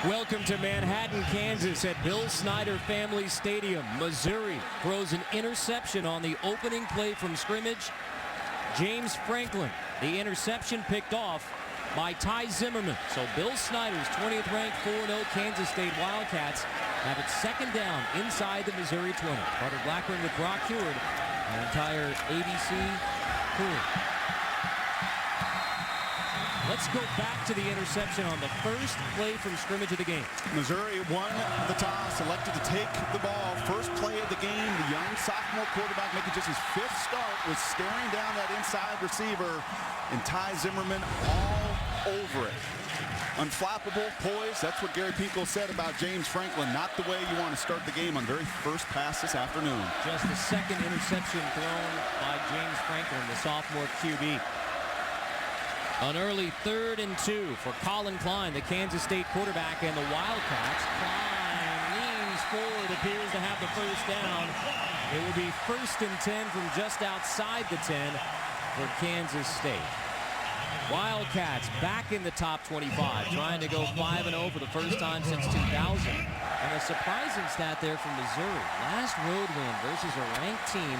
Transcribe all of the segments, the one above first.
Welcome to Manhattan, Kansas at Bill Snyder Family Stadium. Missouri throws an interception on the opening play from scrimmage. James Franklin, the interception picked off by Ty Zimmerman. So Bill Snyder's 20th ranked 4-0 Kansas State Wildcats have it second down inside the Missouri 20. Carter Blackburn with Brock Heward, an entire ABC crew. Let's go back to the interception on the first play from scrimmage of the game. Missouri won the toss, elected to take the ball. First play of the game, the young sophomore quarterback making just his fifth start was staring down that inside receiver, and Ty Zimmerman all over it. Unflappable, poised. That's what Gary Pinkel said about James Franklin. Not the way you want to start the game on very first pass this afternoon. Just the second interception thrown by James Franklin, the sophomore QB. An early 3rd and 2 for Colin Klein, the Kansas State quarterback, and the Wildcats. Klein leans forward, appears to have the first down. It will be 1st and 10 from just outside the 10 for Kansas State. Wildcats back in the top 25, trying to go 5-0 for the first time since 2000. And a surprising stat there from Missouri. Last road win versus a ranked team,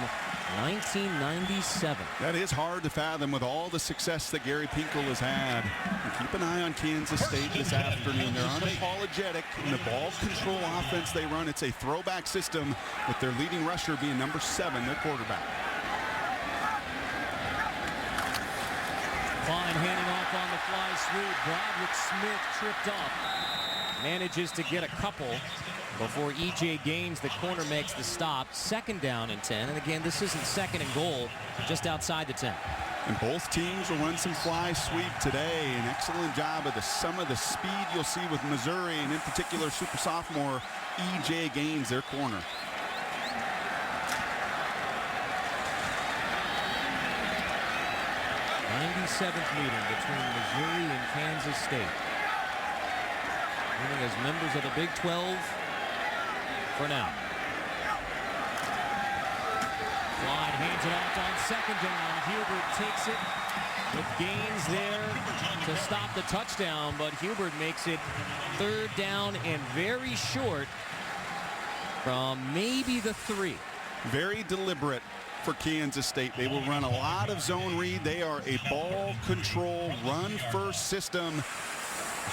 1997. That is hard to fathom with all the success that Gary Pinkel has had. And keep an eye on Kansas State this afternoon. They're unapologetic in the ball control offense they run. It's a throwback system with their leading rusher being number 7, their quarterback. Klein handing off on the fly sweep. Broderick Smith tripped off. Manages to get a couple before E.J. Gaines, the corner, makes the stop. 2nd down and 10. And again, this isn't 2nd and goal, just outside the 10. And both teams will run some fly sweep today. An excellent job of some of the speed you'll see with Missouri, and in particular super sophomore E.J. Gaines, their corner. '97th meeting between Missouri and Kansas State. Meeting as members of the Big 12 for now. Klein hands it off on 2nd down. Hubert takes it with Gaines there to stop the touchdown, but Hubert makes it 3rd down and very short from maybe the 3. Very deliberate for Kansas State. They will run a lot of zone read. They are a ball control, run first system.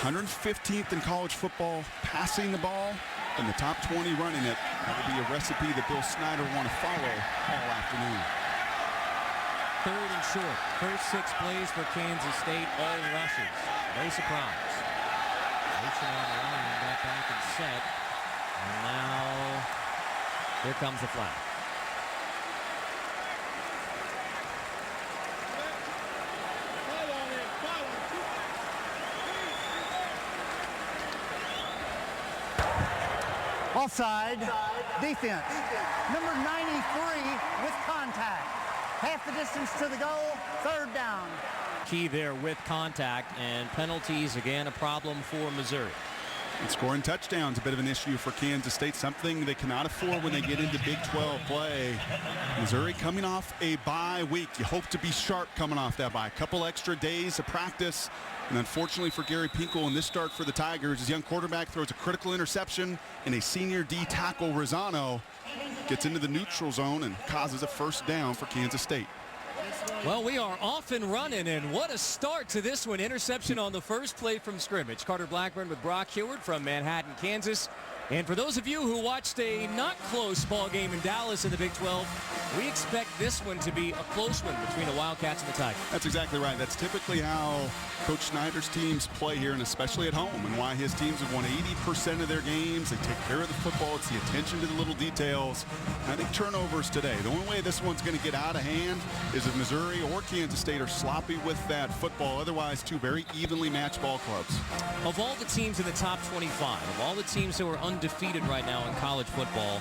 115th in college football passing the ball, and the top 20 running it. That will be a recipe that Bill Snyder will want to follow all afternoon. 3rd and short. First 6 plays for Kansas State, all rushes. No surprise. Motion on the line, got back and set. And now here comes the flag. Offside, defense. Number 93 with contact. Half the distance to the goal, 3rd down. Key there with contact, and penalties, again, a problem for Missouri. And scoring touchdowns, a bit of an issue for Kansas State, something they cannot afford when they get into Big 12 play. Missouri coming off a bye week. You hope to be sharp coming off that bye. A couple extra days of practice. And unfortunately for Gary Pinkel in this start for the Tigers, his young quarterback throws a critical interception, and a senior D tackle, Rosano, gets into the neutral zone and causes a 1st down for Kansas State. Well, we are off and running, and what a start to this one. Interception on the first play from scrimmage. Carter Blackburn with Brock Heward from Manhattan, Kansas. And for those of you who watched a not close ball game in Dallas in the Big 12, we expect this one to be a close one between the Wildcats and the Tigers. That's exactly right. That's typically how Coach Snyder's teams play here, and especially at home, and why his teams have won 80% of their games. They take care of the football. It's the attention to the little details. And I think turnovers today, the only way this one's going to get out of hand is if Missouri or Kansas State are sloppy with that football. Otherwise, two very evenly matched ball clubs. Of all the teams in the top 25, of all the teams that were undefeated right now in college football,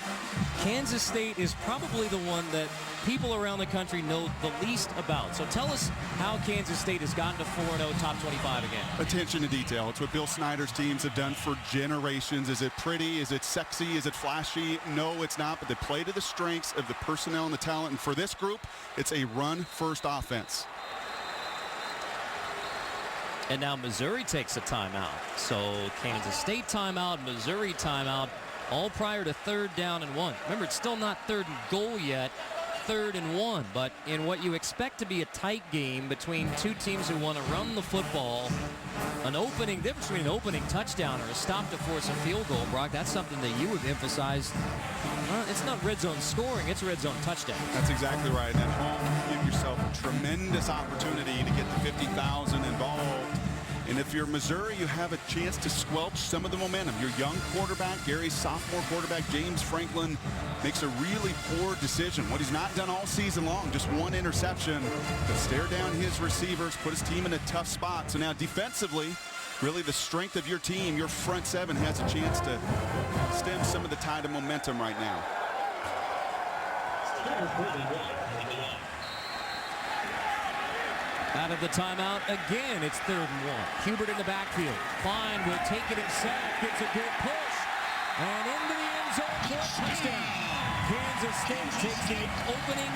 Kansas State is probably the one that people around the country know the least about. So tell us how Kansas State has gotten to 4-0 top 25 again. Attention to detail. It's what Bill Snyder's teams have done for generations. Is it pretty? Is it sexy? Is it flashy? No, it's not, but they play to the strengths of the personnel and the talent. And for this group, it's a run-first offense. And now Missouri takes a timeout. So Kansas State timeout, Missouri timeout, all prior to 3rd down and 1. Remember, it's still not 3rd and goal yet, 3rd and 1. But in what you expect to be a tight game between two teams who want to run the football, difference between an opening touchdown or a stop to force a field goal, Brock, that's something that you have emphasized. It's not red zone scoring, it's red zone touchdown. That's exactly right. And at home, you give yourself a tremendous opportunity to get the 50,000 involved. And if you're Missouri, you have a chance to squelch some of the momentum. Your young quarterback, Gary's sophomore quarterback, James Franklin, makes a really poor decision. What he's not done all season long, just one interception, but stare down his receivers, put his team in a tough spot. So now defensively, really the strength of your team, your front seven has a chance to stem some of the tide of momentum right now. Out of the timeout again, it's 3rd and 1. Hubert in the backfield. Klein will take it himself, gets a good push, and into the end zone for a touchdown. Kansas State takes the opening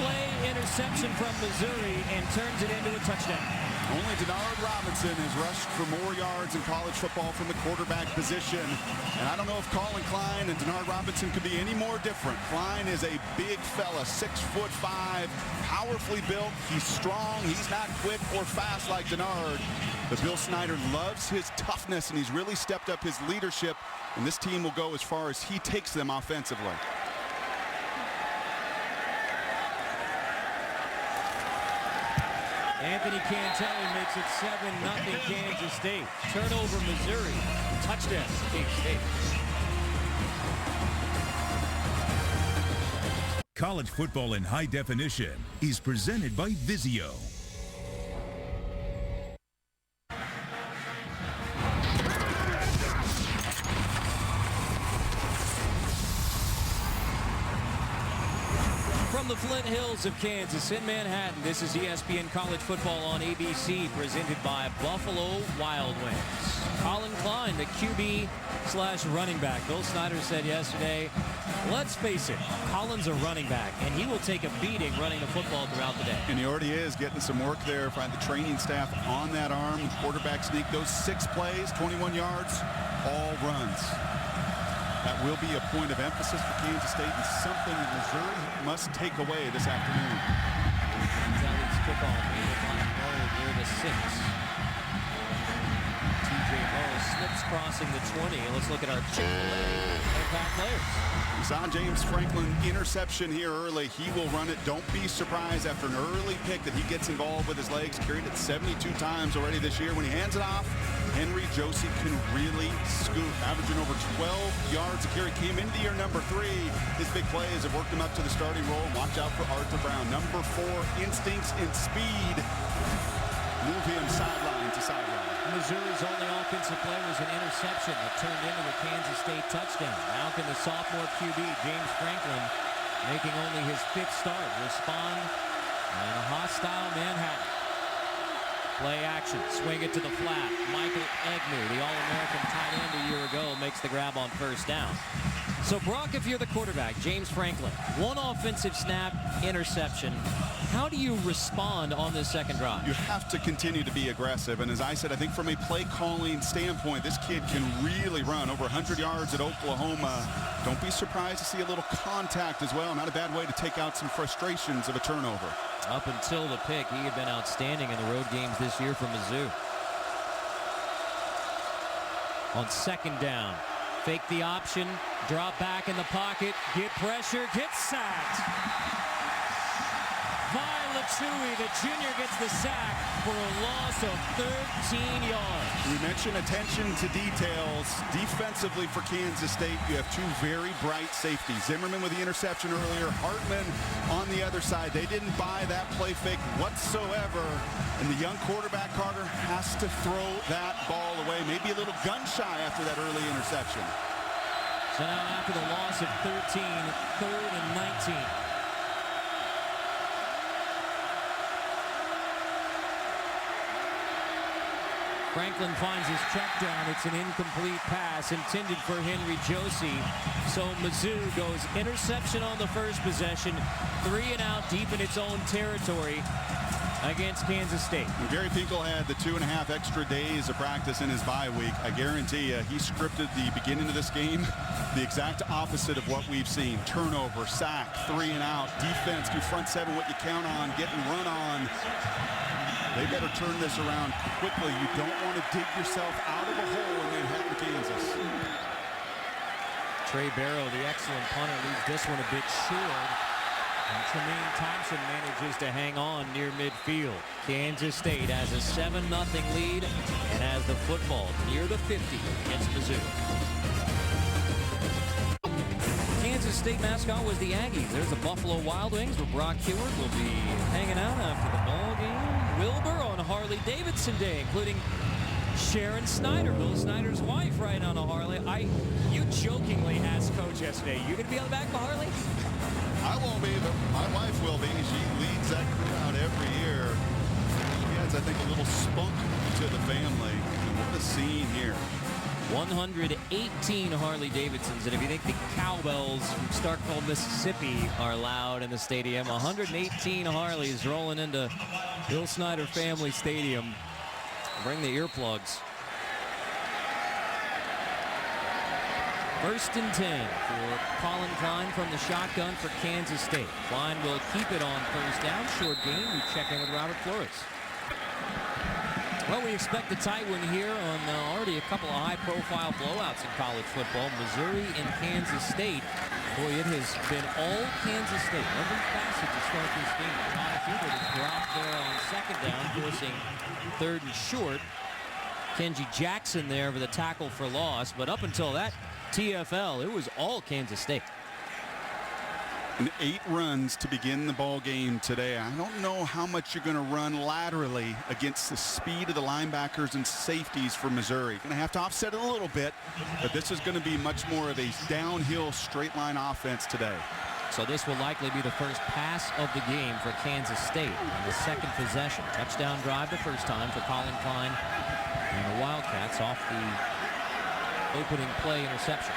play interception from Missouri and turns it into a touchdown. Only Denard Robinson has rushed for more yards in college football from the quarterback position. And I don't know if Colin Klein and Denard Robinson could be any more different. Klein is a big fella, 6'5", powerfully built. He's strong. He's not quick or fast like Denard. But Bill Snyder loves his toughness, and he's really stepped up his leadership. And this team will go as far as he takes them offensively. Anthony Cantelli makes it 7-0 Kansas State. Turnover Missouri. Touchdown Kansas State. College football in high definition is presented by Vizio. From the Flint Hills of Kansas in Manhattan, this is ESPN College Football on ABC, presented by Buffalo Wild Wings. Colin Klein, the QB/running back. Bill Snyder said yesterday, let's face it, Colin's a running back, and he will take a beating running the football throughout the day. And he already is getting some work there. Find the training staff on that arm. Quarterback sneak, those 6 plays, 21 yards, all runs. That will be a point of emphasis for Kansas State and something that Missouri must take away this afternoon. Gonzalez kickoff near the 6. TJ Moe slips crossing the 20. Let's look at our Chick-fil-A impact players. We saw James Franklin interception here early. He will run it. Don't be surprised after an early pick that he gets involved with his legs. Carried it 72 times already this year. When he hands it off, Henry Josie can really scoop, averaging over 12 yards a carry. Came into the year number 3. His big plays have worked him up to the starting role. Watch out for Arthur Brown. Number 4, instincts and speed. Move him sideline to sideline. Missouri's only offensive play was an interception that turned into a Kansas State touchdown. Now can the sophomore QB, James Franklin, making only his 5th start, respond in a hostile Manhattan. Play action, swing it to the flat. Michael Egnew, the All-American tight end a year ago, makes the grab on 1st down. So, Brock, if you're the quarterback, James Franklin, 1 offensive snap, interception. How do you respond on this second drive? You have to continue to be aggressive. And as I said, I think from a play calling standpoint, this kid can really run over 100 yards at Oklahoma. Don't be surprised to see a little contact as well. Not a bad way to take out some frustrations of a turnover. Up until the pick, he had been outstanding in the road games this year for Mizzou. On 2nd down, fake the option, drop back in the pocket, get pressure, get sacked. Violet the junior gets the sack for a loss of 13 yards. We mentioned attention to details. Defensively for Kansas State, you have 2 very bright safeties. Zimmerman with the interception earlier, Hartman on the other side. They didn't buy that play fake whatsoever. And the young quarterback, Carter, has to throw that ball away. Maybe a little gun shy after that early interception. So now after the loss of 13, 3rd and 19. Franklin finds his check down. It's an incomplete pass intended for Henry Josie. So Mizzou goes interception on the first possession, 3 and out deep in its own territory. against Kansas State. When Gary Pinkel had the 2.5 extra days of practice in his bye week, I guarantee you he scripted the beginning of this game the exact opposite of what we've seen. Turnover, sack, 3 and out, defense through front seven, what you count on, getting run on. They better turn this around quickly. You don't want to dig yourself out of a hole in Manhattan, Kansas. Trey Barrow, the excellent punter, leaves this one a bit short. And Tremaine Thompson manages to hang on near midfield. Kansas State has a 7-0 lead and has the football near the 50 against Missouri. Kansas State mascot was the Aggies. There's the Buffalo Wild Wings where Brock Heward will be hanging out after the ball game. Wilbur on Harley Davidson Day, including Sharon Snyder, Bill Snyder's wife, riding on a Harley. You jokingly asked Coach yesterday, you going to be on the back of a Harley? I won't be, but my wife will be. She leads that crew out every year. She adds, I think, a little spunk to the family. And what a scene here. 118 Harley Davidsons, and if you think the cowbells from Starkville, Mississippi are loud in the stadium, 118 Harleys rolling into Bill Snyder Family Stadium. Bring the earplugs. 1st and 10 for Colin Klein from the shotgun for Kansas State. Klein will keep it on 1st down. Short game. We check in with Robert Flores. Well, we expect a tight one here on already a couple of high-profile blowouts in college football. Missouri and Kansas State. Boy, it has been all Kansas State. Every facet to start this game. Thomas Hubert is dropped there on 2nd down, forcing 3rd and short. Kenji Jackson there with a tackle for loss. But up until that TFL, it was all Kansas State. And 8 runs to begin the ball game today. I don't know how much you're going to run laterally against the speed of the linebackers and safeties for Missouri. Going to have to offset it a little bit, but this is going to be much more of a downhill straight line offense today. So this will likely be the first pass of the game for Kansas State on the 2nd possession. Touchdown drive the first time for Colin Klein and the Wildcats off the opening play interception.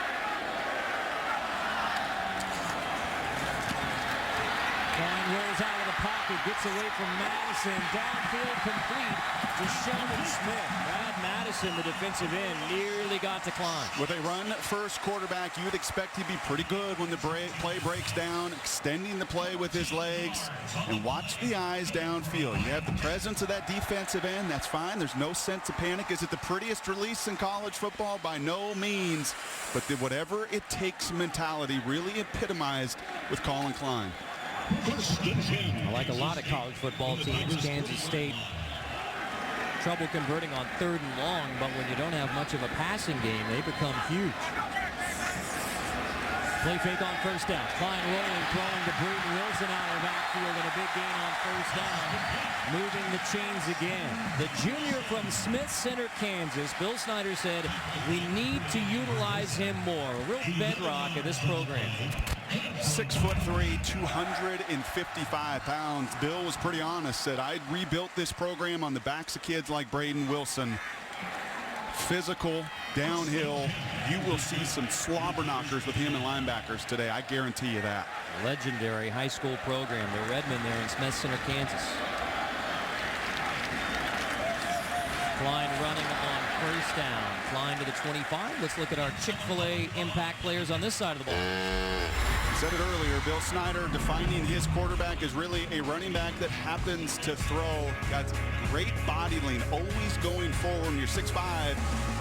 Klein rolls out of the pocket, gets away from Madison, downfield complete to Sheldon Smith. Brad Madison, the defensive end, nearly got to Klein. With a run-first quarterback, you would expect he'd be pretty good when the play breaks down, extending the play with his legs, and watch the eyes downfield. You have the presence of that defensive end, that's fine. There's no sense of panic. Is it the prettiest release in college football? By no means, but the whatever it takes mentality really epitomized with Colin Klein. Like a lot of college football teams, Kansas State trouble converting on 3rd and long, but when you don't have much of a passing game, they become huge. Play fake on 1st down. Klein rolling, throwing to Braden Wilson out of the backfield, and a big gain on 1st down. Moving the chains again. The junior from Smith Center, Kansas. Bill Snyder said, we need to utilize him more. A real bedrock of this program. 6'3", 255 pounds. Bill was pretty honest, said, I'd rebuilt this program on the backs of kids like Braden Wilson. Physical, downhill. You will see some slobber knockers with him and linebackers today. I guarantee you that. Legendary high school program. The Redmond there in Smith Center, Kansas. Klein running on 1st down. Klein to the 25. Let's look at our Chick-fil-A impact players on this side of the ball. Said it earlier, Bill Snyder defining his quarterback as really a running back that happens to throw. Got great body lean, always going forward. When you're 6'5",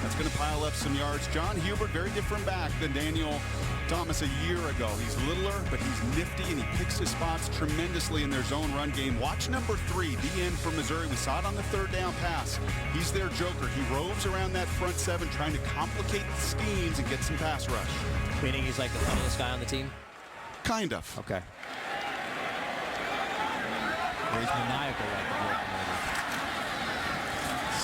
that's going to pile up some yards. John Hubert, very different back than Daniel Thomas a year ago. He's littler, but he's nifty, and he picks his spots tremendously in their zone run game. Watch number 3, the end for Missouri. We saw it on the 3rd down pass. He's their joker. He roves around that front 7, trying to complicate the schemes and get some pass rush. Meaning he's like the funniest guy on the team? Kind of. Okay. Or he's maniacal like the locomotive.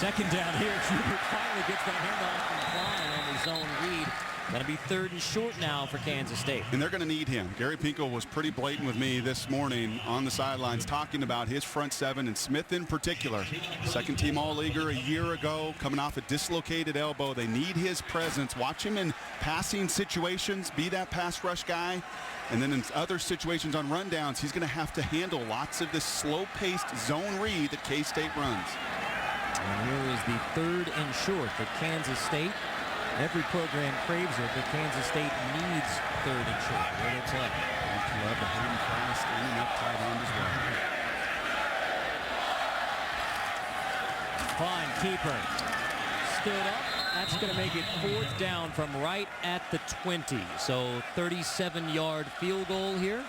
2nd down here. Hubert finally gets the handoff from Klein on the zone read. Going to be 3rd and short now for Kansas State. And they're going to need him. Gary Pinkel was pretty blatant with me this morning on the sidelines talking about his front seven and Smith in particular. Second-team All-Leaguer a year ago, coming off a dislocated elbow. They need his presence. Watch him in passing situations, be that pass rush guy. And then in other situations on rundowns, he's going to have to handle lots of this slow-paced zone read that K-State runs. And here is the 3rd and short for Kansas State. Every program craves it, but Kansas State needs 3rd and short. Where they play. Love the Hayden Frost standing up tight end as well. Fine, keeper. Stood up. That's going to make it 4th down from right at the 20. So 37-yard field goal here.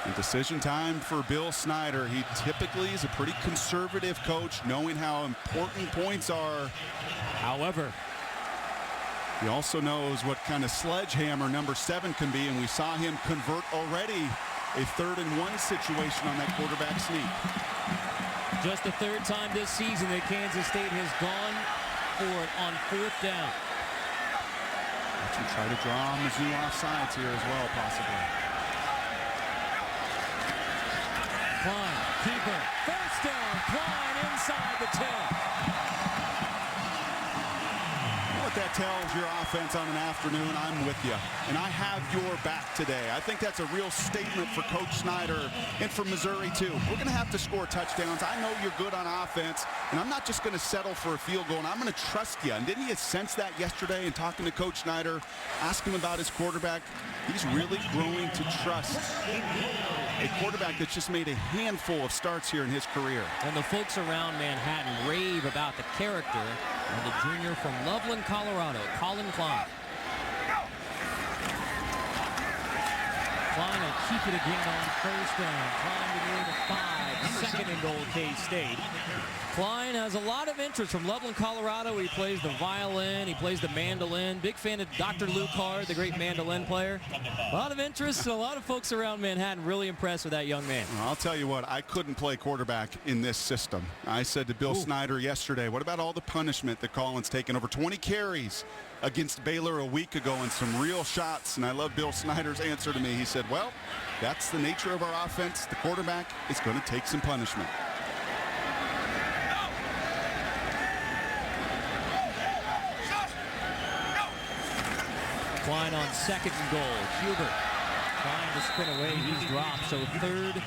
And decision time for Bill Snyder. He typically is a pretty conservative coach, knowing how important points are. However, he also knows what kind of sledgehammer number 7 can be, and we saw him convert already a 3rd and 1 situation on that quarterback sneak. just the 3rd time this season that Kansas State has gone for it on 4th down. Let's try to draw Mizzou offsides here as well, possibly. Klein, keeper, 1st down, Klein inside the 10. What that tells your offense on an afternoon, I'm with you. And I have your back today. I think that's a real statement for Coach Snyder and for Missouri, too. We're going to have to score touchdowns. I know you're good on offense, and I'm not just going to settle for a field goal, and I'm going to trust you. And didn't you sense that yesterday in talking to Coach Snyder, asking him about his quarterback? He's really growing to trust a quarterback that's just made a handful of starts here in his career. And the folks around Manhattan rave about the character of the junior from Loveland, Colorado, Colin Klein. Klein will keep it again on 1st down. Klein to near the 5, 2nd and goal, K-State. Klein has a lot of interest from Loveland, Colorado. He plays the violin, he plays the mandolin. Big fan of Dr. Luke Hard, the great mandolin player. A lot of interest, and a lot of folks around Manhattan really impressed with that young man. Well, I'll tell you what, I couldn't play quarterback in this system. I said to Bill Snyder yesterday, what about all the punishment that Colin's taken? Over 20 carries against Baylor a week ago and some real shots. And I love Bill Snyder's answer to me. He said, well, that's the nature of our offense. The quarterback is going to take some punishment. Klein on 2nd and goal. Hubert trying to spin away. He's dropped. So 3rd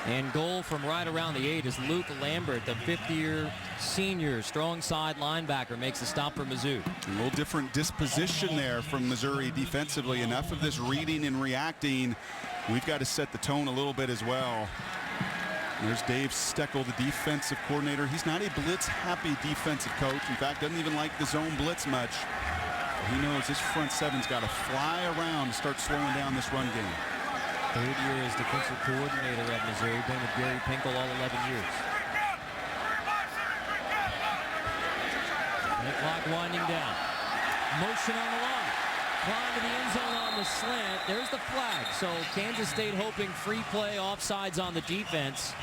and goal from right around the 8 as Luke Lambert, the 5th-year senior, strong side linebacker, makes the stop for Mizzou. A little different disposition there from Missouri defensively. Enough of this reading and reacting. We've got to set the tone a little bit as well. There's Dave Steckel, the defensive coordinator. He's not a blitz-happy defensive coach. In fact, doesn't even like the zone blitz much. He knows his front seven's got to fly around to start slowing down this run game. 3rd year as defensive coordinator at Missouri, been with Gary Pinkel all 11 years. And the clock winding down. Motion on the line. Climb to the end zone on the slant. There's the flag. So Kansas State hoping free play, offsides on the defense.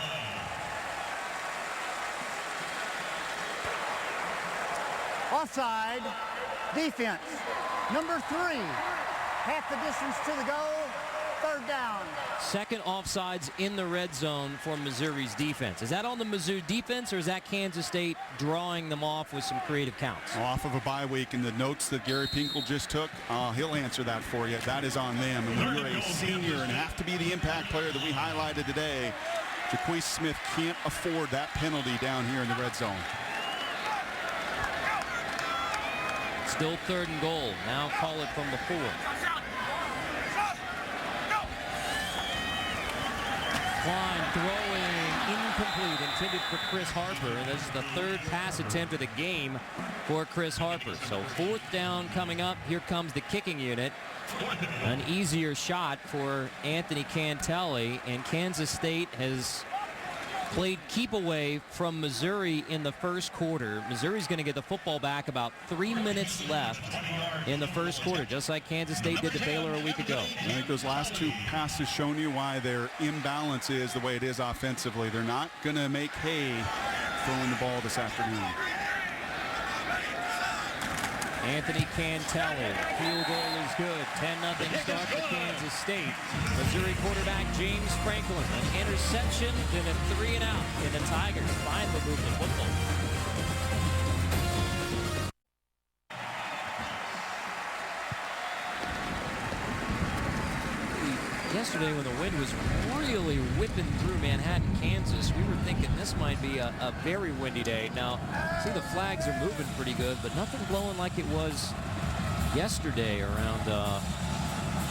Offside. Defense. Number 3. Half the distance to the goal. 3rd down. 2nd offsides in the red zone for Missouri's defense. Is that on the Mizzou defense, or is that Kansas State drawing them off with some creative counts? Off of a bye week, and the notes that Gary Pinkel just took, he'll answer that for you. That is on them. And when you're a senior and have to be the impact player that we highlighted today, Jaquise Smith can't afford that penalty down here in the red zone. Still 3rd and goal. Now call it from the 4. Klein throwing incomplete, intended for Chris Harper. And this is the 3rd pass attempt of the game for Chris Harper. So 4th down coming up. Here comes the kicking unit. An easier shot for Anthony Cantelli, and Kansas State has played keep away from Missouri in the 1st quarter. Missouri's going to get the football back about 3 minutes left in the 1st quarter, just like Kansas State did to Baylor a week ago. I think those last 2 passes shown you why their imbalance is the way it is offensively. They're not going to make hay throwing the ball this afternoon. Anthony Cantelli. Field goal is good. 10-0 start for Kansas State. Missouri quarterback James Franklin. An interception, then a 3-and-out. And the Tigers finally move the football. Yesterday when the wind was really whipping through Manhattan, Kansas, we were thinking this might be a very windy day. Now, see, the flags are moving pretty good, but nothing blowing like it was yesterday around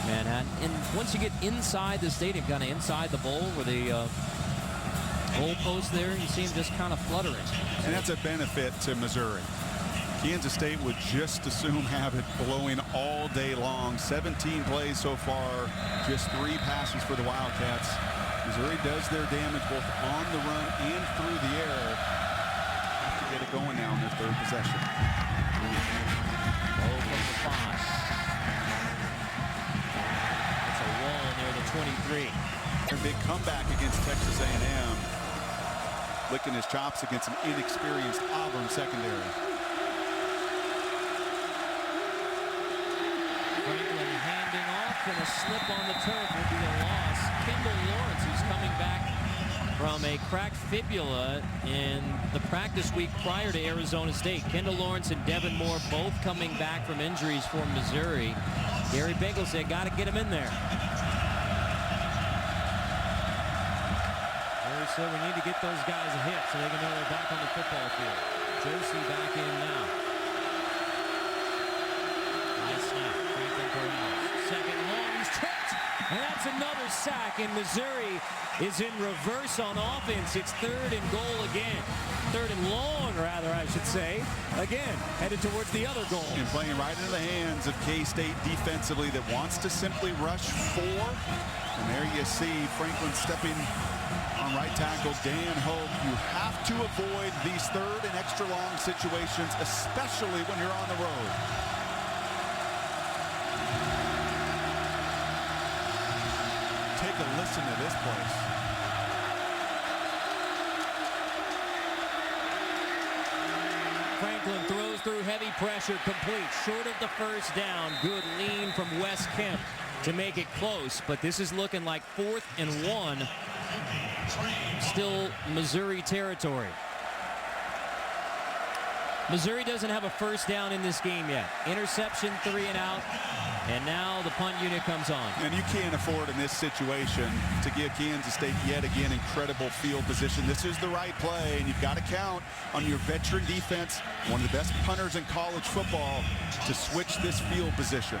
Manhattan. And once you get inside the stadium, kind of inside the bowl where the goal post there, you see them just kind of fluttering. And that's a benefit to Missouri. Kansas State would just as soon have it blowing all day long. 17 plays so far, just 3 passes for the Wildcats. Missouri does their damage both on the run and through the air. Have to get it going now in their 3rd possession. Low from the 5. It's a wall near the 23. Their big comeback against Texas A&M. Licking his chops against an inexperienced Auburn secondary. Franklin handing off, and a slip on the turf will be a loss. Kendall Lawrence, who's coming back from a cracked fibula in the practice week prior to Arizona State. Kendall Lawrence and Devin Moore both coming back from injuries for Missouri. Gary Bingle said, got to get him in there. Gary said we need to get those guys a hit so they can know they're back on the football field. Josie back in now. Nice snap. Franklin Corrales. Second long, he's tripped. And that's another sack, and Missouri is in reverse on offense. It's 3rd and goal again. 3rd and long, rather, I should say. Again, headed towards the other goal. And playing right into the hands of K-State defensively that wants to simply rush 4. And there you see Franklin stepping on right tackle Dan Hope. You have to avoid these 3rd and extra long situations, especially when you're on the road. Take a listen to this place. Franklin throws through heavy pressure, complete, short of the first down. Good lean from Wes Kemp to make it close, but this is looking like 4th and 1. Still Missouri territory. Missouri doesn't have a first down in this game yet. Interception, 3-and-out, and now the punt unit comes on. And you can't afford in this situation to give Kansas State yet again incredible field position. This is the right play, and you've got to count on your veteran defense, one of the best punters in college football, to switch this field position.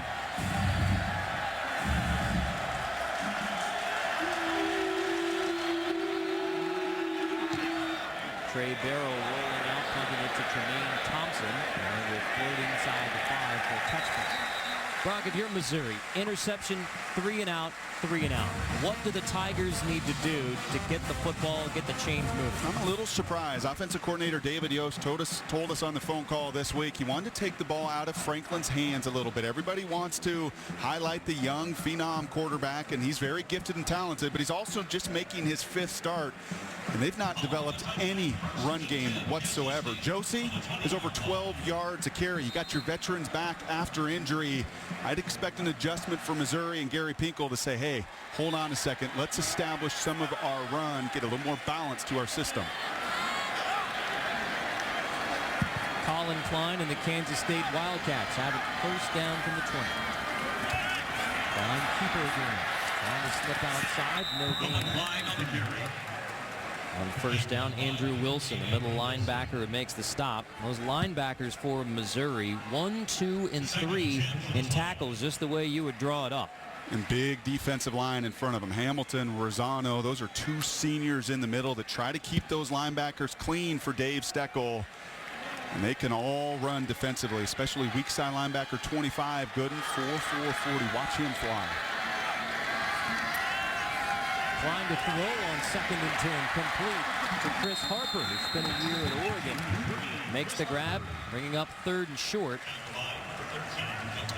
Trey Barrow rolling out, punting it to Tremaine Thompson, and will float inside the 5 for a touchdown. Brock, if you're Missouri, interception, 3-and-out, 3-and-out. What do the Tigers need to do to get the football, get the chains moving? I'm a little surprised. Offensive coordinator David Yost told us on the phone call this week he wanted to take the ball out of Franklin's hands a little bit. Everybody wants to highlight the young phenom quarterback, and he's very gifted and talented, but he's also just making his 5th start. And they've not developed any run game whatsoever. Josie is over 12 yards a carry. You got your veterans back after injury. I'd expect an adjustment for Missouri and Gary Pinkel to say, hey, hold on a second. Let's establish some of our run, get a little more balance to our system. Colin Klein and the Kansas State Wildcats have it first down from the 20. Klein keeper again. Trying to slip outside. No gain. On first down, Andrew Wilson, the middle linebacker, who makes the stop. Those linebackers for Missouri, 1, 2, and 3 in tackles, just the way you would draw it up. And big defensive line in front of them. Hamilton, Rosano, those are 2 seniors in the middle that try to keep those linebackers clean for Dave Steckel. And they can all run defensively, especially weak side linebacker 25, Gooden, 4.40. Watch him fly. Trying to throw on 2nd and 10, complete to Chris Harper, who spent a year at Oregon. Makes the grab, bringing up 3rd and short.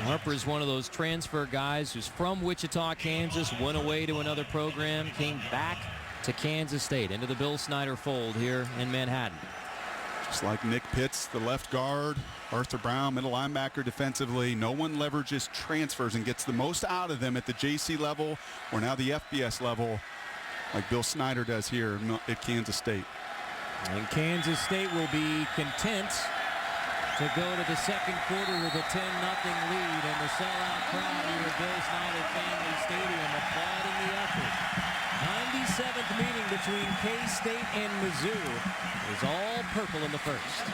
Harper is one of those transfer guys who's from Wichita, Kansas, went away to another program, came back to Kansas State, into the Bill Snyder fold here in Manhattan. Just like Nick Pitts, the left guard, Arthur Brown, middle linebacker defensively. No one leverages transfers and gets the most out of them at the JC level or now the FBS level like Bill Snyder does here at Kansas State. And Kansas State will be content to go to the second quarter with a 10-0 lead, and the sellout crowd here at Bill Snyder Family Stadium applauding the effort. 97th meeting between K-State and Mizzou is all purple in the first.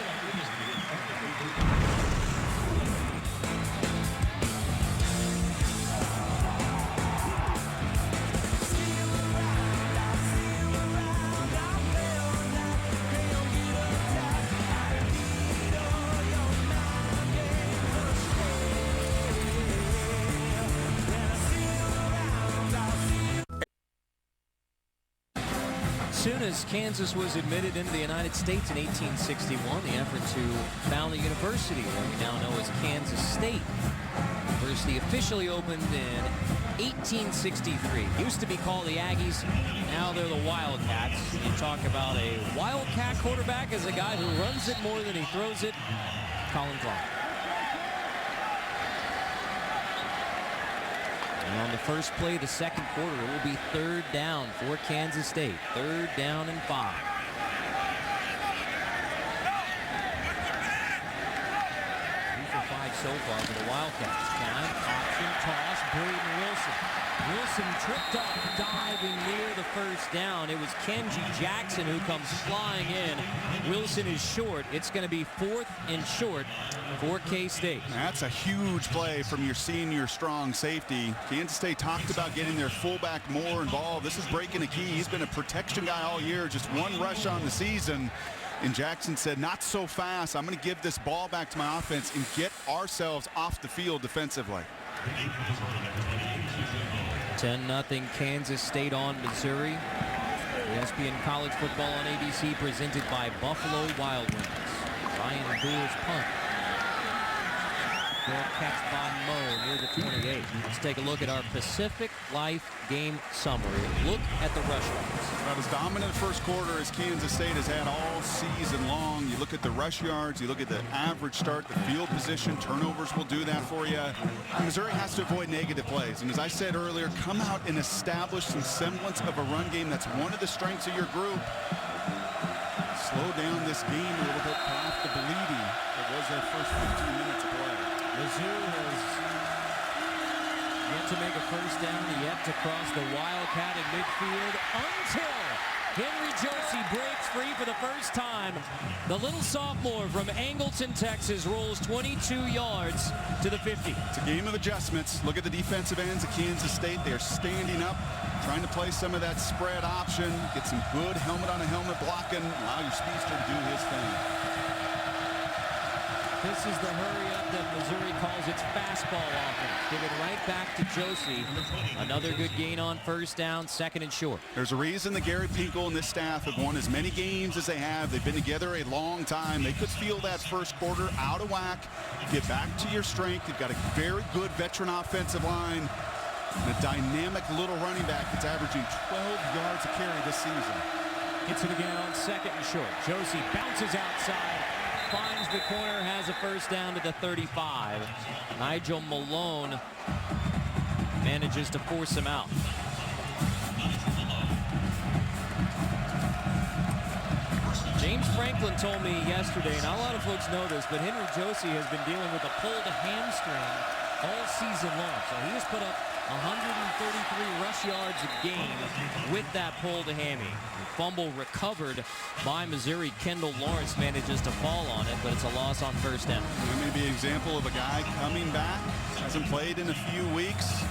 As soon as Kansas was admitted into the United States in 1861, the effort to found a university that we now know as Kansas State. The university officially opened in 1863. Used to be called the Aggies, now they're the Wildcats. You talk about a Wildcat quarterback as a guy who runs it more than he throws it, Colin Klein. And on the first play of the second quarter, it will be 3rd down for Kansas State. 3rd down and 5. 2 for 5 so far for the Wildcats. Count, option, toss, Braden Wilson. Wilson tripped up, diving near the first down. It was Kenji Jackson who comes flying in. Wilson is short. It's going to be 4th and short for K-State. That's a huge play from your senior strong safety. Kansas State talked about getting their fullback more involved. This is breaking a key. He's been a protection guy all year, just one rush on the season. And Jackson said, not so fast. I'm going to give this ball back to my offense and get ourselves off the field defensively. 10-0 Kansas State on Missouri. ESPN College Football on ABC presented by Buffalo Wild Wings. Ryan Boole's punt. Good catch by Moe near the 28. Let's take a look at our Pacific Life game summary. Look at the rush yards. About as dominant a first quarter as Kansas State has had all season long. You look at the rush yards, you look at the average start, the field position, turnovers will do that for you. Missouri has to avoid negative plays. And as I said earlier, come out and establish some semblance of a run game. That's one of the strengths of your group. Slow down this game a little bit past the bleeding. It was their first 15 minutes of play. Mizzou has yet to make a first down, yet to cross the Wildcat in midfield until Henry Josie breaks free for the first time. The little sophomore from Angleton, Texas rolls 22 yards to the 50. It's a game of adjustments. Look at the defensive ends of Kansas State. They're standing up, trying to play some of that spread option, get some good helmet-on-a-helmet blocking, allow your speedster to do his thing. This is the hurry-up that Missouri calls its fastball offense. Give it right back to Josie. Another good gain on first down, 2nd and short. There's a reason that Gary Pinkel and this staff have won as many games as they have. They've been together a long time. They could feel that first quarter out of whack. Get back to your strength. You've got a very good veteran offensive line and a dynamic little running back that's averaging 12 yards a carry this season. Hits it again on 2nd and short. Josie bounces outside. Finds the corner, has a first down to the 35. Nigel Malone manages to force him out. James Franklin told me yesterday, and not a lot of folks know this, but Henry Josie has been dealing with a pulled hamstring all season long. So he has put up 133 rush yards a game with that pulled hammy. Fumble recovered by Missouri. Kendall Lawrence manages to fall on it, but it's a loss on first down. That may be an example of a guy coming back, hasn't played in a few weeks.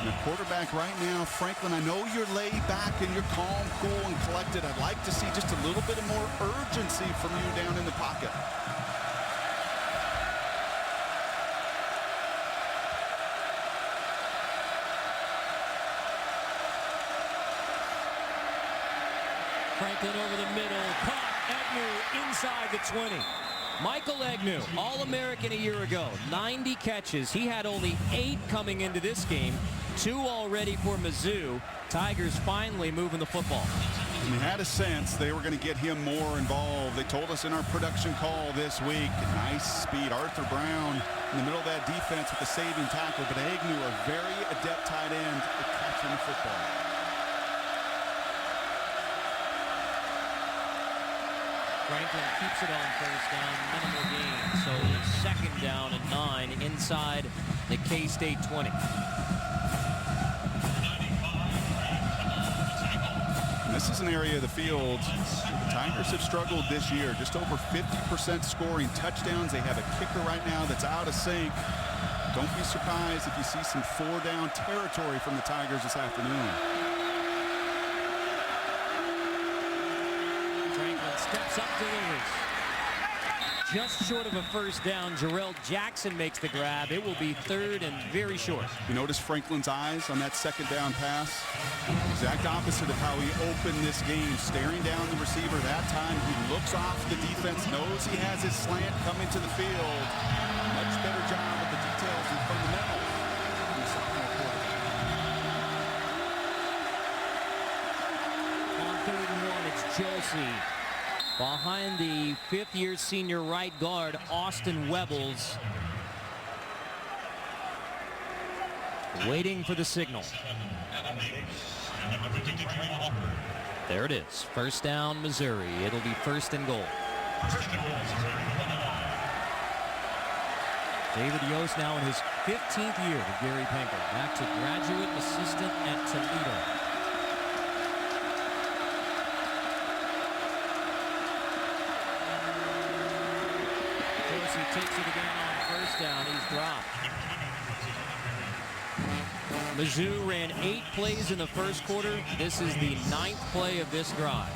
And the quarterback right now, Franklin, I know you're laid back and you're calm, cool, and collected. I'd like to see just a little bit of more urgency from you down in the pocket. Franklin over the middle, caught. Agnew inside the 20. Michael Agnew, All-American a year ago, 90 catches. He had only 8 coming into this game, 2 already for Mizzou. Tigers finally moving the football. And they had a sense they were going to get him more involved. They told us in our production call this week. Nice speed. Arthur Brown in the middle of that defense with the saving tackle. But Agnew, a very adept tight end at catching the football. Franklin keeps it on first down, minimal gain. So second down and 9 inside the K-State 20. This is an area of the field the Tigers have struggled this year. Just over 50% scoring touchdowns. They have a kicker right now that's out of sync. Don't be surprised if you see some 4-down territory from the Tigers this afternoon. Franklin steps up, delivers. Just short of a first down. Jarrell Jackson makes the grab. It will be third and very short. You notice Franklin's eyes on that second down pass? Exact opposite of how he opened this game, staring down the receiver. That time he looks off the defense, knows he has his slant coming to the field. Much better job with the details and fundamentals. On 3rd and 1, it's Josie. Behind the 5th-year senior right guard, Austin Webbles. Waiting for the signal. There it is. First down, Missouri. It'll be 1st and goal. David Yost now in his 15th year with Gary Pinkel. Back to graduate assistant at Toledo. He takes it again on first down. He's dropped. Mizzou ran 8 plays in the first quarter. This is the 9th play of this drive.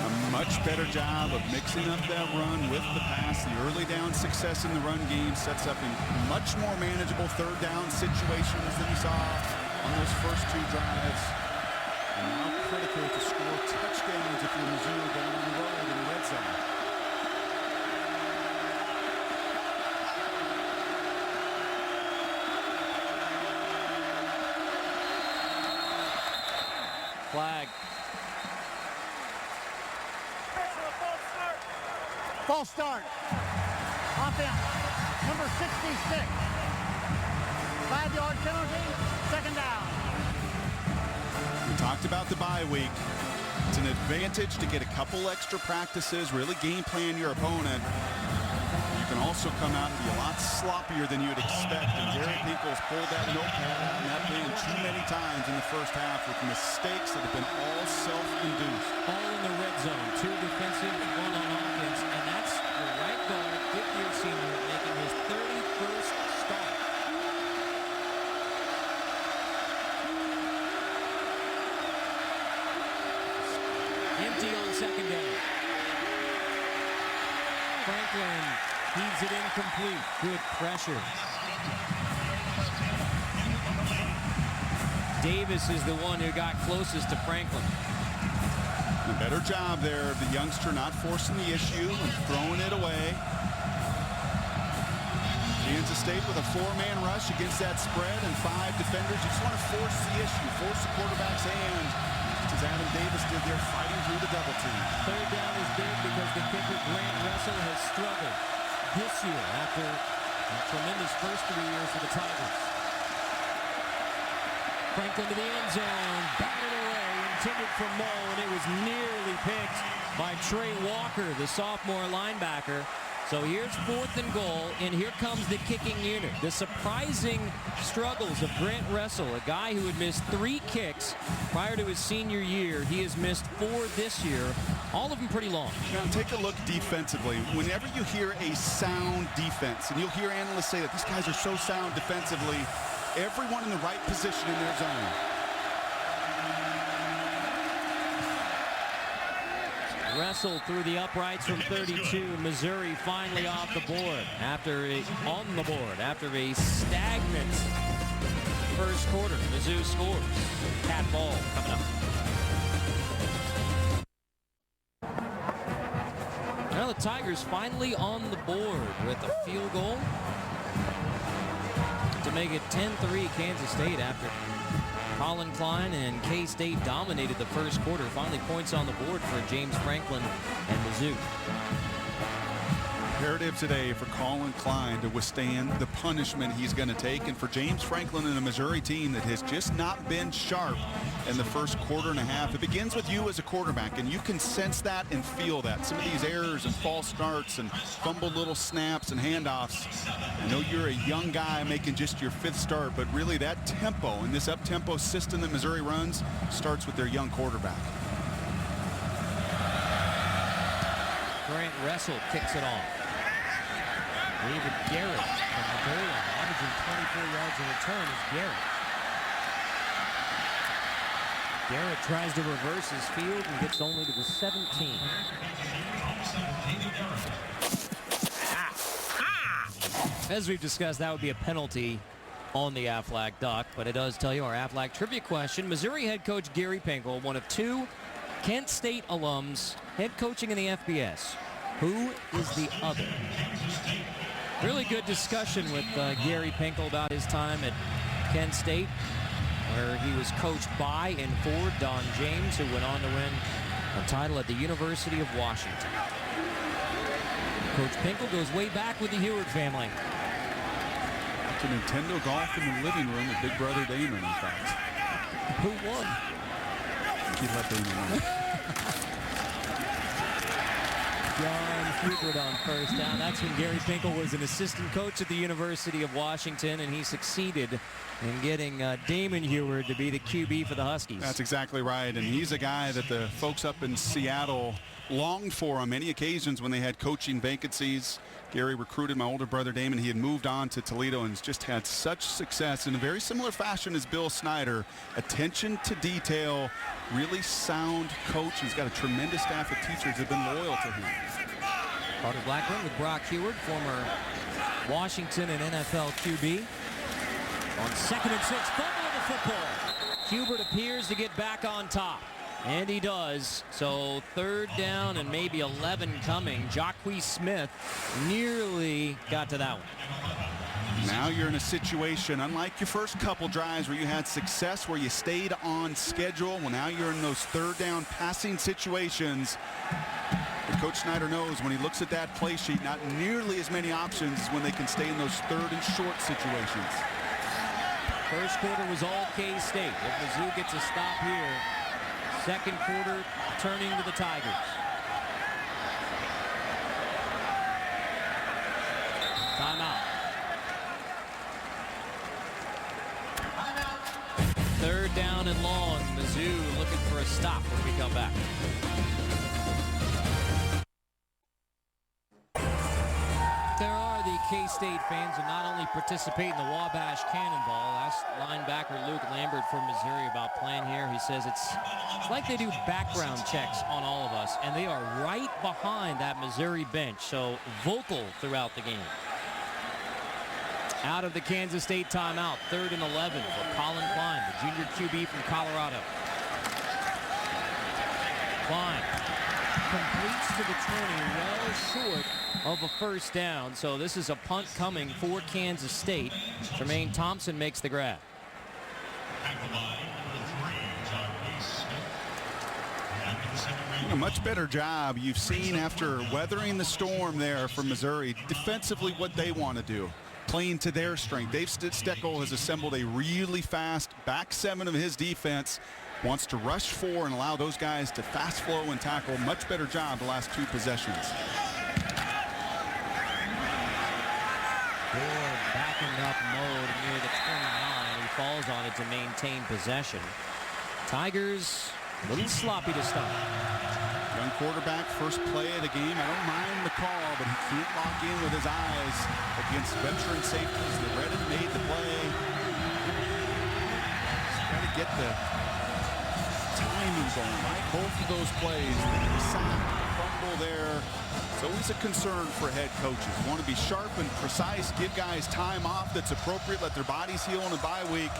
A much better job of mixing up that run with the pass. The early down success in the run game sets up in much more manageable 3rd down situations than you saw on those first 2 drives. And now critical to score touchdowns if you're Mizzou going on the road in the red zone. Flag. False start. Offense. Number 66. 5-yard penalty. 2nd down. We talked about the bye week. It's an advantage to get a couple extra practices, really game plan your opponent. You can also come out and be a lot sloppier than you'd expect. And Gary Pinkel's pulled that notepad out and that been too many times in the first half with mistakes that have been all self-induced. All in the red zone. 2 defensive, 1 on offense. And that's the right guard, 5th-year senior, making his 31st start. Empty on 2nd down. Franklin heaves it incomplete. Good pressure. Davis is the one who got closest to Franklin. A better job there of the youngster not forcing the issue and throwing it away. Kansas State with a 4-man rush against that spread and 5 defenders. You just want to force the issue, force the quarterback's hand, just as Adam Davis did there, fighting through the double team. 3rd down is big because the kicker Grant Russell has struggled this year after a tremendous first 3 years for the Tigers. Franklin to the end zone, batted away, intended for Mo, and it was nearly picked by Trey Walker, the sophomore linebacker. So here's 4th and goal, and here comes the kicking unit. The surprising struggles of Grant Russell, a guy who had missed 3 kicks prior to his senior year. He has missed 4 this year, all of them pretty long. Now take a look defensively. Whenever you hear a sound defense, and you'll hear analysts say that these guys are so sound defensively, everyone in the right position in their zone. Wrestled through the uprights from 32. Missouri finally off the board after a stagnant first quarter. Mizzou scores. Cat ball coming up. Now the Tigers finally on the board with a field goal to make it 10-3 Kansas State after Colin Klein and K-State dominated the first quarter. Finally points on the board for James Franklin and Mizzou. Imperative today for Colin Klein to withstand the punishment he's going to take, and for James Franklin and a Missouri team that has just not been sharp in the first quarter and a half. It begins with you as a quarterback, and you can sense that and feel that. Some of these errors and false starts and fumbled little snaps and handoffs. I know you're a young guy making just your 5th start, but really that tempo and this up-tempo system that Missouri runs starts with their young quarterback. Grant Russell kicks it off. David Garrett from the goal line, averaging 24 yards in return is Garrett. Garrett tries to reverse his field and gets only to the 17. As we've discussed, that would be a penalty on the Aflac Duck, but it does tell you our Aflac trivia question. Missouri head coach Gary Pinkel, one of 2 Kent State alums, head coaching in the FBS. Who is the other? Really good discussion with Gary Pinkel about his time at Kent State, where he was coached by and for Don James, who went on to win a title at the University of Washington. Coach Pinkel goes way back with the Heward family. It's a Nintendo golf in the living room with Big Brother Damon, in fact. Who won? He let Damon win. John Hubert on first down. That's when Gary Pinkel was an assistant coach at the University of Washington, and he succeeded in getting Damon Heward to be the QB for the Huskies. That's exactly right, and he's a guy that the folks up in Seattle longed for on many occasions when they had coaching vacancies. Gary recruited my older brother Damon. He had moved on to Toledo and just had such success in a very similar fashion as Bill Snyder. Attention to detail, really sound coach. He's got a tremendous staff of teachers that have been loyal to him. Carter Blackburn with Brock Heward, former Washington and NFL QB. On 2nd and 6, fumble of the football. Hubert appears to get back on top. And he does. So 3rd down and maybe 11 coming. Jacques Smith nearly got to that one. Now you're in a situation, unlike your first couple drives where you had success, where you stayed on schedule. Well, now you're in those 3rd down passing situations. But Coach Snyder knows when he looks at that play sheet, not nearly as many options as when they can stay in those 3rd and short situations. First quarter was all K-State. If Mizzou gets a stop here, 2nd quarter turning to the Tigers. Timeout. 3rd down and long. Mizzou looking for a stop when we come back. There are the K-State fans who not only participate in the Wabash Cannonball. Asked linebacker Luke Lambert from Missouri about playing here. He says it's like they do background checks on all of us, and they are right behind that Missouri bench, so vocal throughout the game. Out of the Kansas State timeout, 3rd and 11 for Colin Klein, the junior QB from Colorado. Klein completes to the 20, well short of a first down. So this is a punt coming for Kansas State. Jermaine Thompson makes the grab. A much better job you've seen after weathering the storm there from Missouri. Defensively, what they want to do, playing to their strength. Dave Steckel has assembled a really fast back 7 of his defense. Wants to rush 4 and allow those guys to fast flow and tackle. Much better job the last 2 possessions. Ford backing up mode near the 29. He falls on it to maintain possession. Tigers a little sloppy to start. Young quarterback, first play of the game. I don't mind the call, but he can't lock in with his eyes against veteran safeties that read and made the play. He's got to get the timing going, right? Both of those plays, sack, fumble there. It's always a concern for head coaches. You want to be sharp and precise, give guys time off that's appropriate, let their bodies heal in a bye week.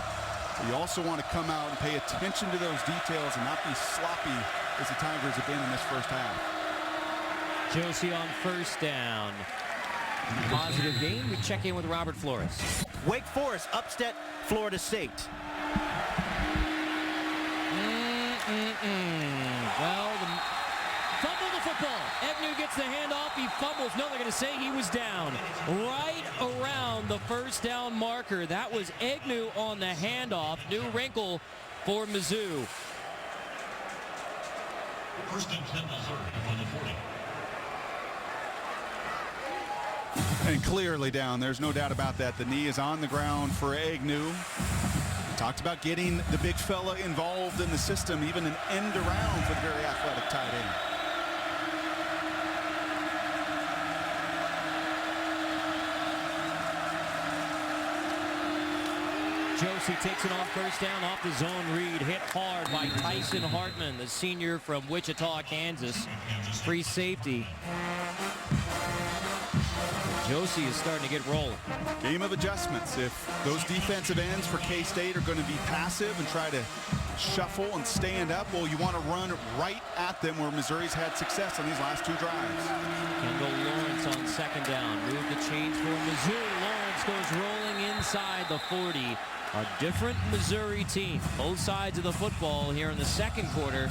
You also want to come out and pay attention to those details and not be sloppy as the Tigers have been in this first half. Josie on first down. Positive game. We check in with Robert Flores. Wake Forest upset Florida State. to say he was down right around the first down marker. That was Agnew on the handoff. New wrinkle for Mizzou. First and 10 Missouri on the 40. And clearly down. There's no doubt about that. The knee is on the ground for Agnew. Talked about getting the big fella involved in the system, even an end around for the very athletic tight end. Josie takes it on first down off the zone read. Hit hard by Tyson Hartman, the senior from Wichita, Kansas. Free safety. Josie is starting to get rolling. Game of adjustments. If those defensive ends for K-State are going to be passive and try to shuffle and stand up, well, you want to run right at them where Missouri's had success on these last two drives. Kendall Lawrence on second down. Move the change for Mizzou. Lawrence goes rolling inside the 40. A different Missouri team. Both sides of the football here in the second quarter.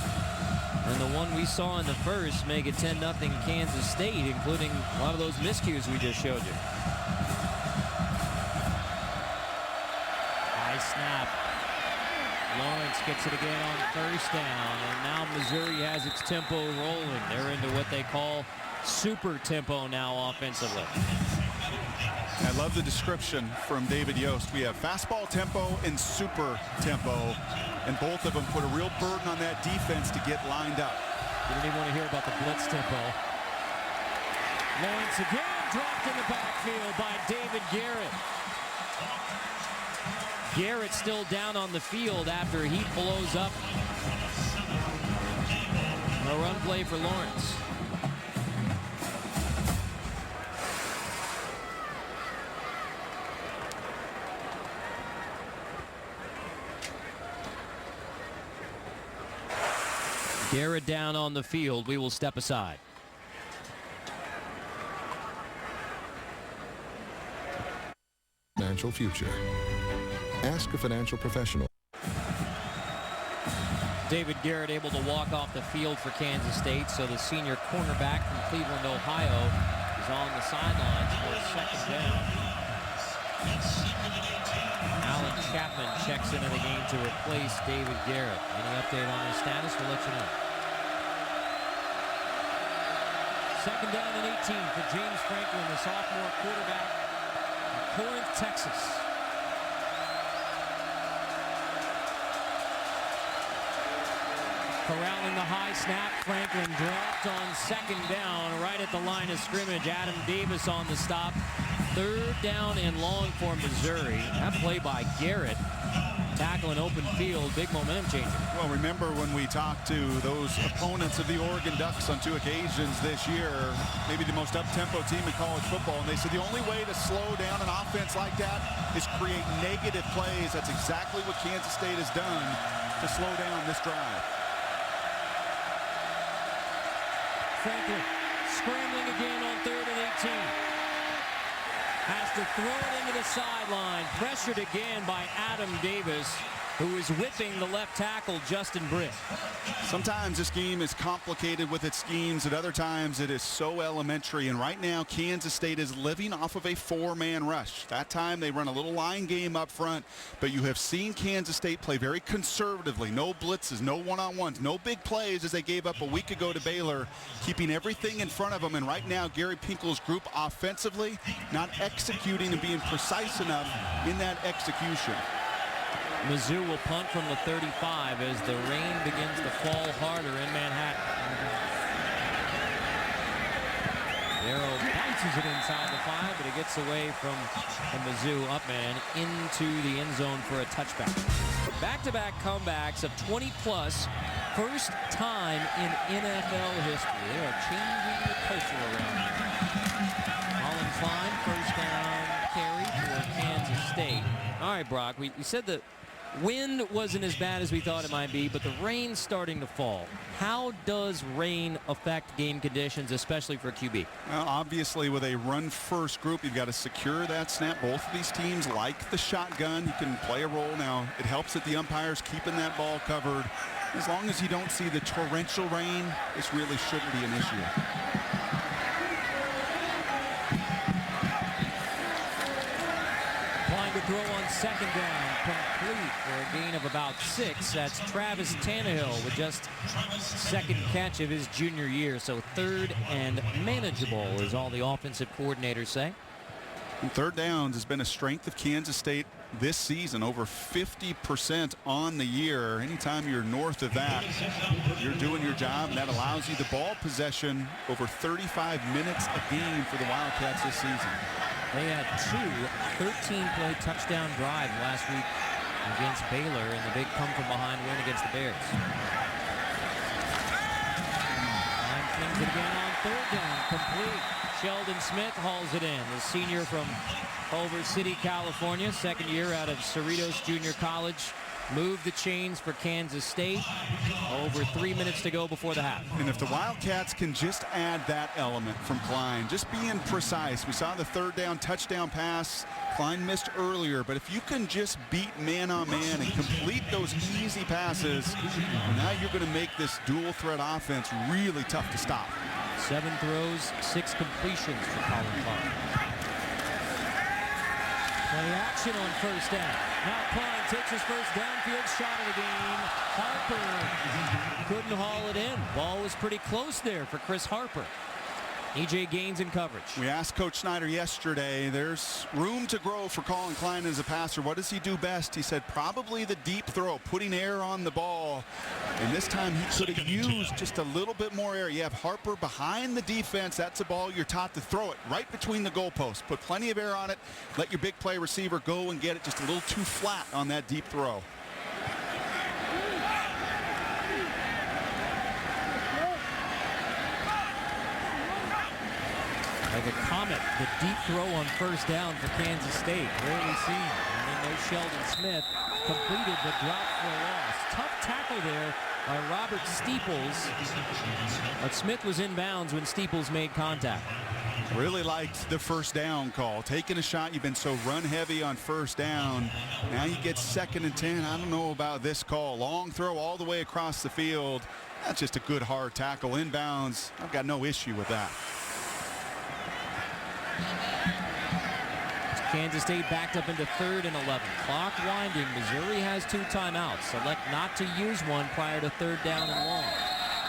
And the one we saw in the first make it 10-0 Kansas State, including a lot of those miscues we just showed you. High snap. Lawrence gets it again on first down. And now Missouri has its tempo rolling. They're into what they call super tempo now offensively. I love the description from David Yost. We have fastball tempo and super tempo, and both of them put a real burden on that defense to get lined up. You don't even want to hear about the blitz tempo. Lawrence again dropped in the backfield by David Garrett. Garrett still down on the field after he blows up. A run play for Lawrence. Garrett down on the field. We will step aside. Financial future. Ask a financial professional. David Garrett able to walk off the field for Kansas State, so the senior cornerback from Cleveland, Ohio, is on the sidelines for a second down. Alan Chapman checks into the game to replace David Garrett. Any update on his status? We'll let you know. Second down and 18 for James Franklin, the sophomore quarterback from Corinth, Texas. Corralling the high snap. Franklin dropped on second down right at the line of scrimmage. Adam Davis on the stop. Third down and long for Missouri. That play by Garrett. Tackle in open field. Big momentum changer. Well, remember when we talked to those opponents of the Oregon Ducks on 2 occasions this year, maybe the most up-tempo team in college football, and they said the only way to slow down an offense like that is create negative plays. That's exactly what Kansas State has done to slow down this drive. Franklin scrambling again on 3rd and 18. Has to throw it into the sideline. Pressured again by Adam Davis, who is whipping the left tackle, Justin Britt. Sometimes this game is complicated with its schemes. At other times, it is so elementary. And right now, Kansas State is living off of a 4-man rush. That time, they run a little line game up front. But you have seen Kansas State play very conservatively. No blitzes, no one-on-ones, no big plays as they gave up a week ago to Baylor, keeping everything in front of them. And right now, Gary Pinkel's group offensively not executing and being precise enough in that execution. Mizzou will punt from the 35 as the rain begins to fall harder in Manhattan. Arrow bounces it inside the 5, but it gets away from the Mizzou upman into the end zone for a touchback. Back-to-back comebacks of 20-plus, first time in NFL history. They are changing the culture around here. Colin Klein, first down carry for Kansas State. All right, Brock, we said that wind wasn't as bad as we thought it might be, but the rain's starting to fall. How does rain affect game conditions, especially for QB? Well, obviously, with a run-first group, you've got to secure that snap. Both of these teams like the shotgun. You can play a role now. It helps that the umpire's keeping that ball covered. As long as you don't see the torrential rain, this really shouldn't be an issue. second down, complete for a gain of about 6. That's Travis Tannehill with just second catch of his junior year. So third and manageable is all the offensive coordinators say. And third downs has been a strength of Kansas State this season, over 50% on the year. Anytime you're north of that, you're doing your job, and that allows you the ball possession over 35 minutes a game for the Wildcats this season. They had 2 13-play touchdown drives last week against Baylor in the big come-from-behind win against the Bears. Line things it again on third down, complete. Sheldon Smith hauls it in, the senior from Culver City, California, second year out of Cerritos Junior College. Moved the chains for Kansas State. Over 3 minutes to go before the half. And if the Wildcats can just add that element from Klein, just being precise. We saw the third down touchdown pass. Klein missed earlier, but if you can just beat man on man and complete those easy passes, now you're going to make this dual threat offense really tough to stop. 7 throws, 6 completions for Colin Klein. Play action on first down. Now Klein takes his first downfield shot of the game. Harper couldn't haul it in. Ball was pretty close there for Chris Harper. EJ Gaines in coverage. We asked Coach Snyder yesterday, there's room to grow for Colin Klein as a passer. What does he do best? He said probably the deep throw, putting air on the ball. And this time he could have used just a little bit more air. You have Harper behind the defense. That's a ball you're taught to throw it right between the goalposts. Put plenty of air on it. Let your big play receiver go and get it just a little too flat on that deep throw. Like a comet, the deep throw on first down for Kansas State. Rarely seen. And then no Sheldon Smith. Completed but dropped for a loss. Tough tackle there by Robert Steeples. But Smith was in bounds when Steeples made contact. Really liked the first down call. Taking a shot. You've been so run heavy on first down. Now you get 2nd and 10. I don't know about this call. Long throw all the way across the field. That's just a good hard tackle. Inbounds. I've got no issue with that. Kansas State backed up into 3rd and 11. Clock winding. Missouri has 2 timeouts. Select not to use one prior to 3rd down and long.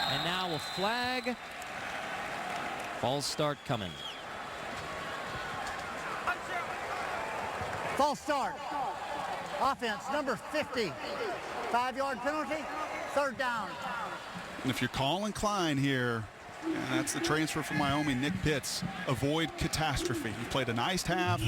And now a flag. False start coming. False start. Offense, number 50. 5-yard penalty, 3rd down. And if you're calling Klein here, and that's the transfer from Wyoming, Nick Pitts. Avoid catastrophe. He played a nice half.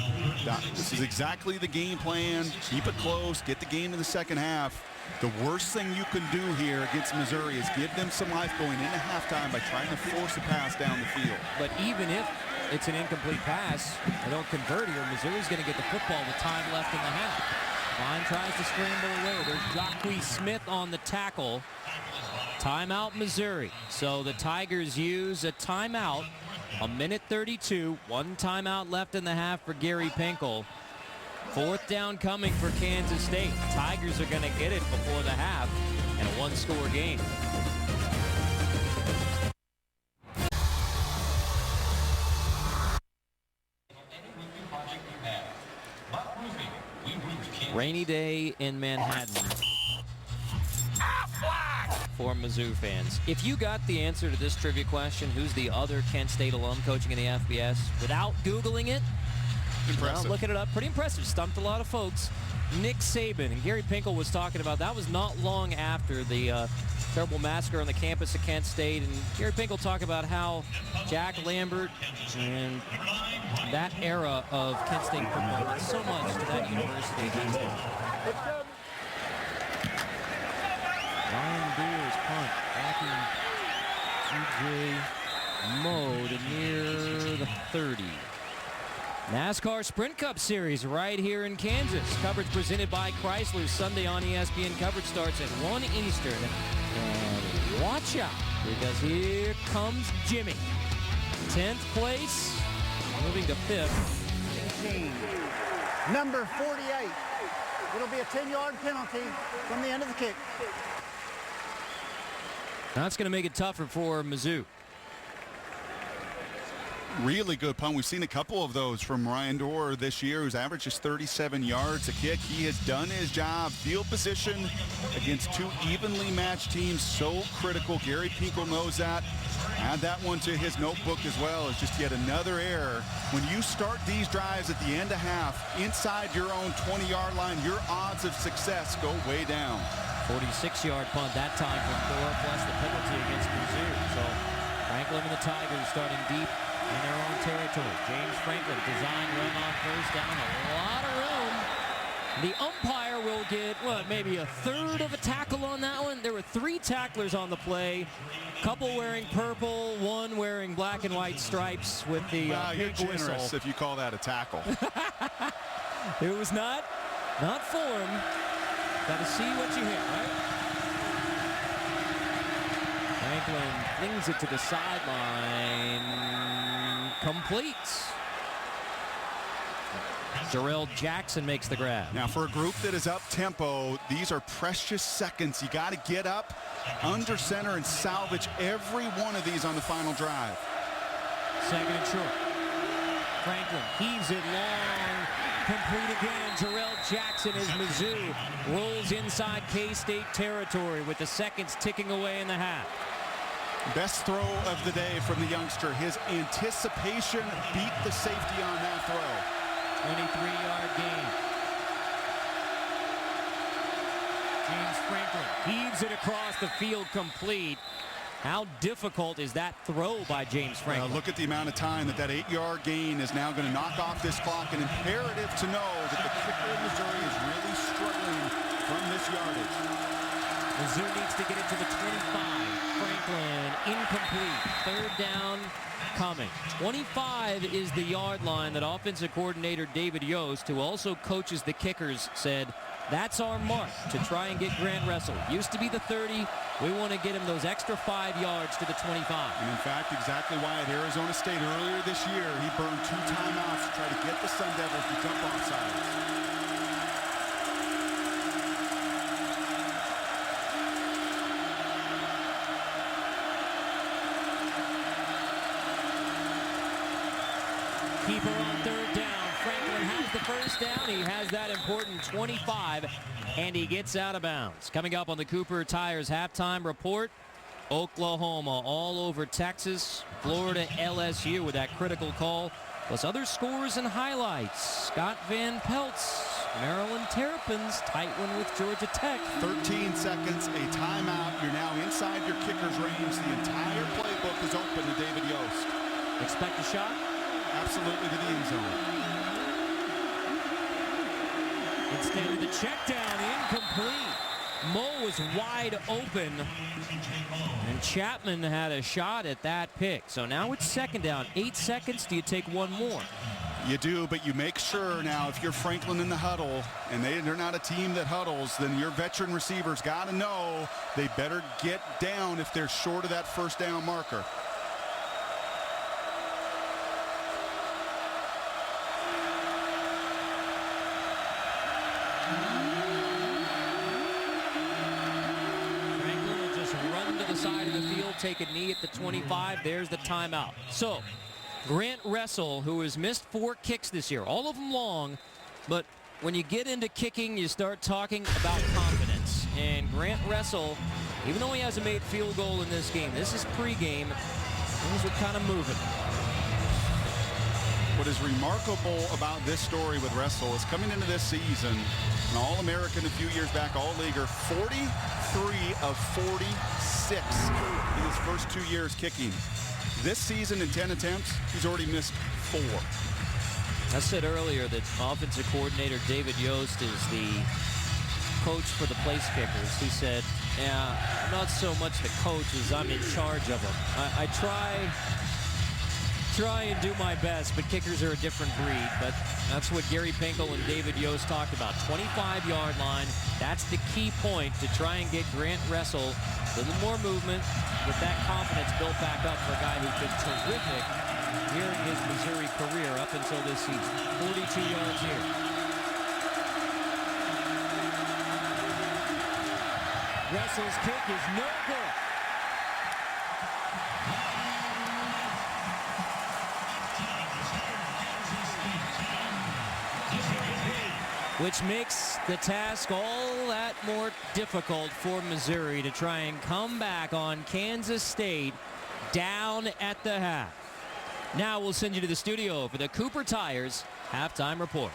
This is exactly the game plan. Keep it close. Get the game to the second half. The worst thing you can do here against Missouri is give them some life going into halftime by trying to force a pass down the field. But even if it's an incomplete pass, they don't convert here, Missouri's going to get the football with time left in the half. Klein tries to scramble away. There's Jacques Smith on the tackle. Timeout, Missouri. So the Tigers use a timeout. 1:32. 1 timeout left in the half for Gary Pinkel. 4th down coming for Kansas State. Tigers are going to get it before the half and a 1-score game. Rainy day in Manhattan for Mizzou fans. If you got the answer to this trivia question, who's the other Kent State alum coaching in the FBS, without Googling it, Impressive. looking it up, pretty impressive. Stumped a lot of folks. Nick Saban, and Gary Pinkel was talking about that was not long after the terrible massacre on the campus of Kent State, and Gary Pinkel talked about how Jack Lambert and that era of Kent State football meant so much to that university. Ryan Beers punt, backing TJ Moe to near the 30. NASCAR Sprint Cup Series right here in Kansas. Coverage presented by Chrysler. Sunday on ESPN. Coverage starts at 1 Eastern. And watch out, because here comes Jimmy. 10th place, moving to 5th. Number 48. It'll be a 10-yard penalty from the end of the kick. That's going to make it tougher for Mizzou. Really good punt. We've seen a couple of those from Ryan Dorr this year, who's averaged just 37 yards a kick. He has done his job. Field position against two evenly matched teams, so critical. Gary Pinkel knows that. Add that one to his notebook as well as just yet another error. When you start these drives at the end of half, inside your own 20-yard line, your odds of success go way down. 46-yard punt that time from Thor, plus the penalty against Mizzou. So Franklin and the Tigers starting deep in their own territory. James Franklin, design run on first down, a lot of room. The umpire will get, what, maybe a third of a tackle on that one? There were 3 tacklers on the play, a couple wearing purple, one wearing black and white stripes with the You're big generous whistle. if you call that a tackle. It was not form. Got to see what you hit, right? Franklin flings it to the sideline. Complete. Jarrell Jackson makes the grab. Now, for a group that is up tempo, these are precious seconds. You got to get up under center and salvage every one of these on the final drive. Second and short. Franklin heaves it long. Complete again. Jarrell Jackson as Mizzou rolls inside K-State territory with the seconds ticking away in the half. Best throw of the day from the youngster. His anticipation beat the safety on that throw. 23-yard gain. James Franklin heaves it across the field, complete. How difficult is that throw by James Franklin? Look at the amount of time that 8-yard gain is now going to knock off this clock. An imperative to know that the kicker in Missouri is really struggling from this yardage. Mizzou needs to get it to the 25. Franklin incomplete. Third down coming. 25 is the yard line that offensive coordinator David Yost, who also coaches the kickers, said that's our mark to try and get Grant Russell. Used to be the 30. We want to get him those extra 5 yards to the 25. And in fact, exactly why at Arizona State earlier this year, he burned 2 timeouts to try to get the Sun Devils to jump off sides. Keeper on third down. Franklin has the first down. He has that important 25, and he gets out of bounds. Coming up on the Cooper Tires halftime report, Oklahoma all over Texas, Florida, LSU with that critical call, plus other scores and highlights. Scott Van Pelt's, Maryland Terrapins, tight one with Georgia Tech. 13 seconds, a timeout. You're now inside your kicker's range. The entire playbook is open to David Yost. Expect a shot? Absolutely to the end zone. Instead of the check down, incomplete. Mo was wide open, and Chapman had a shot at that pick. So now it's second down. 8 seconds. Do you take one more? You do, but you make sure now if you're Franklin in the huddle, and they're not a team that huddles, then your veteran receivers got to know they better get down if they're short of that first down marker. Side of the field, take a knee at the 25. There's the timeout. So Grant Russell, who has missed 4 kicks this year, all of them long, but when you get into kicking, you start talking about confidence. And Grant Russell, even though he hasn't made field goal in this game, this is pregame, things are kind of moving. What is remarkable about this story with Russell is coming into this season, an All-American a few years back, All-Leaguer, 43 of 46 in his first 2 years kicking. This season in 10 attempts, he's already missed 4. I said earlier that offensive coordinator David Yost is the coach for the place kickers. He said, yeah, not so much the coach as I'm in charge of them. I try and do my best, but kickers are a different breed. But that's what Gary Pinkel and David Yost talked about. 25-yard line. That's the key point to try and get Grant Russell a little more movement with that confidence built back up for a guy who's been terrific here in his Missouri career up until this season. 42 yards here. Russell's kick is no good. which makes the task all that more difficult for Missouri to try and come back on Kansas State down at the half. Now we'll send you to the studio for the Cooper Tires halftime report.